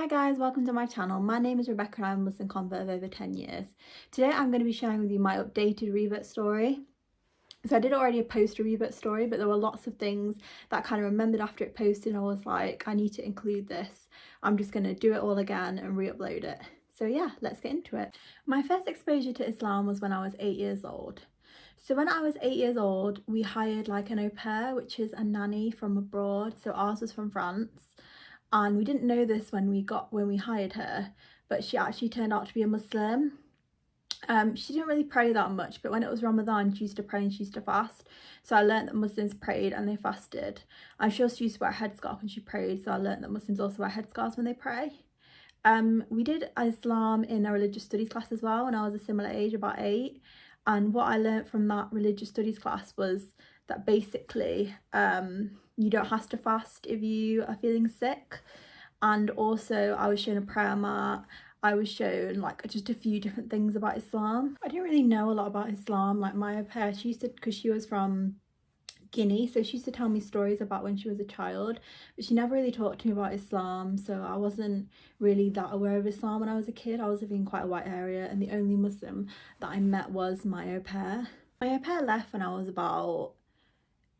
Hi guys, welcome to my channel. My name is Rebecca and I'm a Muslim convert of over 10 years. Today I'm going to be sharing with you my updated revert story. So I did already post a revert story, but there were lots of things that I kind of remembered after it posted and I was like, I need to include this. I'm just going to do it all again and re-upload it. So yeah, let's get into it. My first exposure to Islam was when I was 8 years old. So when I was 8 years old, we hired like an au pair, which is a nanny from abroad. So ours was from France. And we didn't know this when we hired her, but she actually turned out to be a Muslim. She didn't really pray that much, but when it was Ramadan, she used to pray and she used to fast. So I learned that Muslims prayed and they fasted. I'm sure she used to wear a headscarf when she prayed, so I learned that Muslims also wear headscarves when they pray. We did Islam in a religious studies class as well when I was a similar age, about 8. And what I learned from that religious studies class was that basically you don't have to fast if you are feeling sick. And also I was shown a prayer mat. I was shown like just a few different things about Islam. I didn't really know a lot about Islam. Like my au pair, she used to, because she was from Guinea, so she used to tell me stories about when she was a child, but she never really talked to me about Islam, so I wasn't really that aware of Islam when I was a kid. I was living in quite a white area and the only Muslim that I met was my au pair. My au pair left when I was about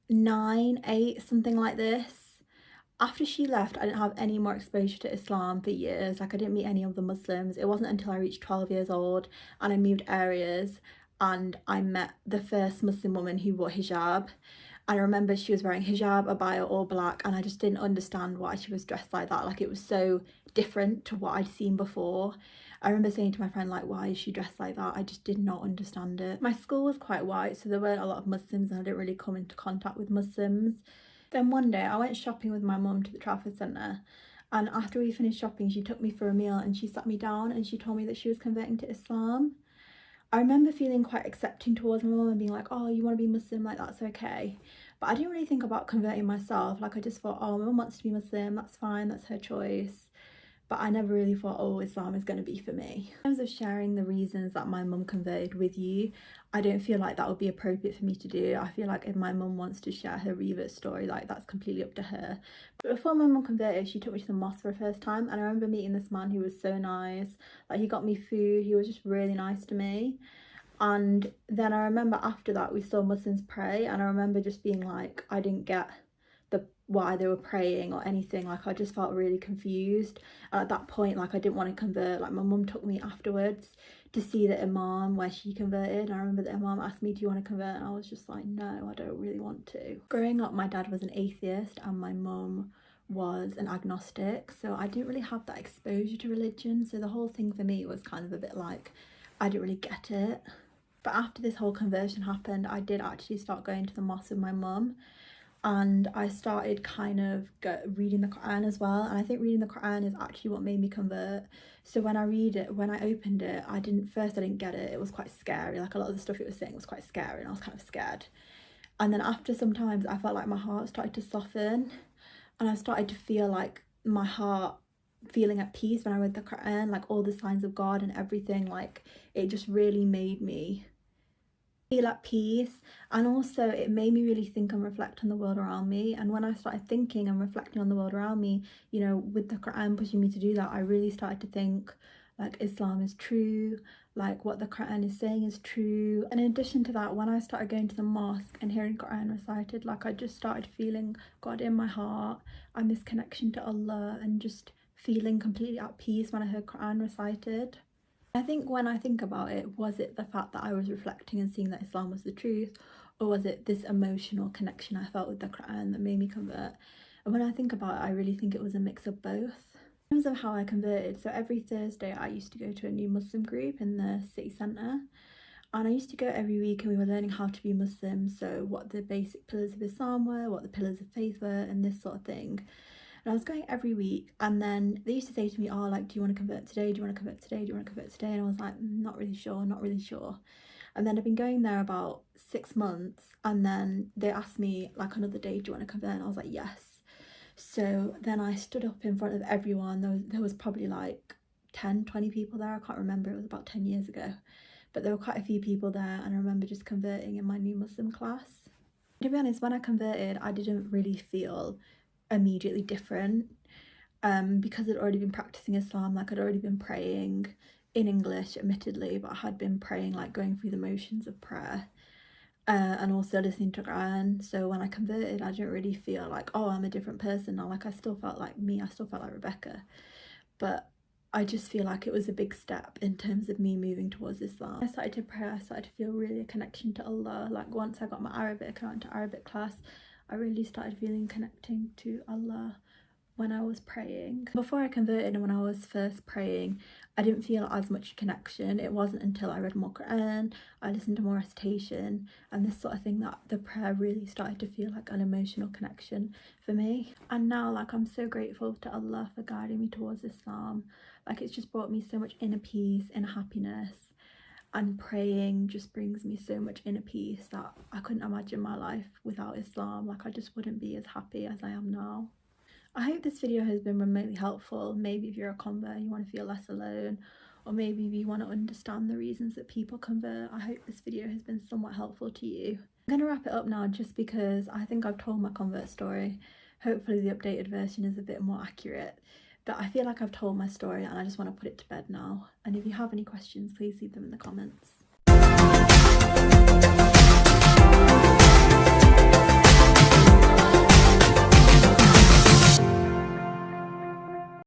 9, 8, something like this. After she left, I didn't have any more exposure to Islam for years. Like I didn't meet any of the Muslims. It wasn't until I reached 12 years old and I moved areas and I met the first Muslim woman who wore hijab. And I remember she was wearing hijab, abaya, all black, and I just didn't understand why she was dressed like that. Like it was so different to what I'd seen before. I remember saying to my friend, like, why is she dressed like that? I just did not understand it. My school was quite white, so there weren't a lot of Muslims and I didn't really come into contact with Muslims. Then one day I went shopping with my mum to the Trafford Centre, and after we finished shopping she took me for a meal and she sat me down and she told me that she was converting to Islam. I remember feeling quite accepting towards my mum and being like, oh, you want to be Muslim, like that's okay. But I didn't really think about converting myself. Like I just thought, oh, my mum wants to be Muslim, that's fine, that's her choice. But I never really thought, oh, Islam is going to be for me. In terms of sharing the reasons that my mum converted with you, I don't feel like that would be appropriate for me to do. I feel like if my mum wants to share her revert story, like that's completely up to her. But before my mum converted, she took me to the mosque for the first time, and I remember meeting this man who was so nice. Like he got me food, he was just really nice to me. And then I remember after that we saw Muslims pray, and I remember just being like, I didn't get why they were praying or anything. Like I just felt really confused, and at that point like I didn't want to convert. Like my mum took me afterwards to see the imam where she converted, and I remember the imam asked me, do you want to convert? And I was just like, no, I don't really want to. Growing up, my dad was an atheist and my mum was an agnostic, so I didn't really have that exposure to religion, so the whole thing for me was kind of a bit like I didn't really get it. But after this whole conversion happened, I did actually start going to the mosque with my mum, and I started kind of reading the Quran as well. And I think reading the Quran is actually what made me convert. So when I opened it, I didn't get it. It was quite scary. Like a lot of the stuff it was saying was quite scary and I was kind of scared. And then after some times I felt like my heart started to soften and I started to feel like my heart feeling at peace when I read the Quran, like all the signs of God and everything. Like it just really made me feel at peace, and also it made me really think and reflect on the world around me. And when I started thinking and reflecting on the world around me, you know, with the Quran pushing me to do that, I really started to think like Islam is true, like what the Quran is saying is true. And in addition to that, when I started going to the mosque and hearing Quran recited, like I just started feeling God in my heart and this connection to Allah, and just feeling completely at peace when I heard Quran recited. I think when I think about it, was it the fact that I was reflecting and seeing that Islam was the truth, or was it this emotional connection I felt with the Quran that made me convert? And when I think about it, I really think it was a mix of both. In terms of how I converted, so every Thursday I used to go to a new Muslim group in the city centre, and I used to go every week and we were learning how to be Muslim, so what the basic pillars of Islam were, what the pillars of faith were, and this sort of thing. And I was going every week, and then they used to say to me, oh, like, do you want to convert today? Do you want to convert today? Do you want to convert today? And I was like, not really sure, not really sure. And then I've been going there about 6 months, and then they asked me like another day, do you want to convert? And I was like, yes. So then I stood up in front of everyone. There was probably like 10, 20 people there. I can't remember, it was about 10 years ago. But there were quite a few people there, and I remember just converting in my new Muslim class. To be honest, when I converted, I didn't really feel immediately different. because I'd already been practicing Islam. Like, I'd already been praying in English, admittedly, but I had been praying, like going through the motions of prayer, and also listening to Quran. So when I converted, I didn't really feel like, oh, I'm a different person now. Like, I still felt like me, I still felt like Rebecca, but I just feel like it was a big step in terms of me moving towards Islam. I started to pray, I started to feel really a connection to Allah. Like, once I got my Arabic, I went to Arabic class, I really started feeling connecting to Allah when I was praying. Before I converted and when I was first praying, I didn't feel as much connection. It wasn't until I read more Quran, I listened to more recitation and this sort of thing, that the prayer really started to feel like an emotional connection for me. And now, like, I'm so grateful to Allah for guiding me towards Islam. Like, it's just brought me so much inner peace, inner happiness, and praying just brings me so much inner peace that I couldn't imagine my life without Islam. Like, I just wouldn't be as happy as I am now. I hope this video has been remotely helpful. Maybe if you're a convert and you want to feel less alone, or maybe if you want to understand the reasons that people convert, I hope this video has been somewhat helpful to you. I'm going to wrap it up now just because I think I've told my convert story. Hopefully the updated version is a bit more accurate, but I feel like I've told my story and I just want to put it to bed now. And if you have any questions, please leave them in the comments.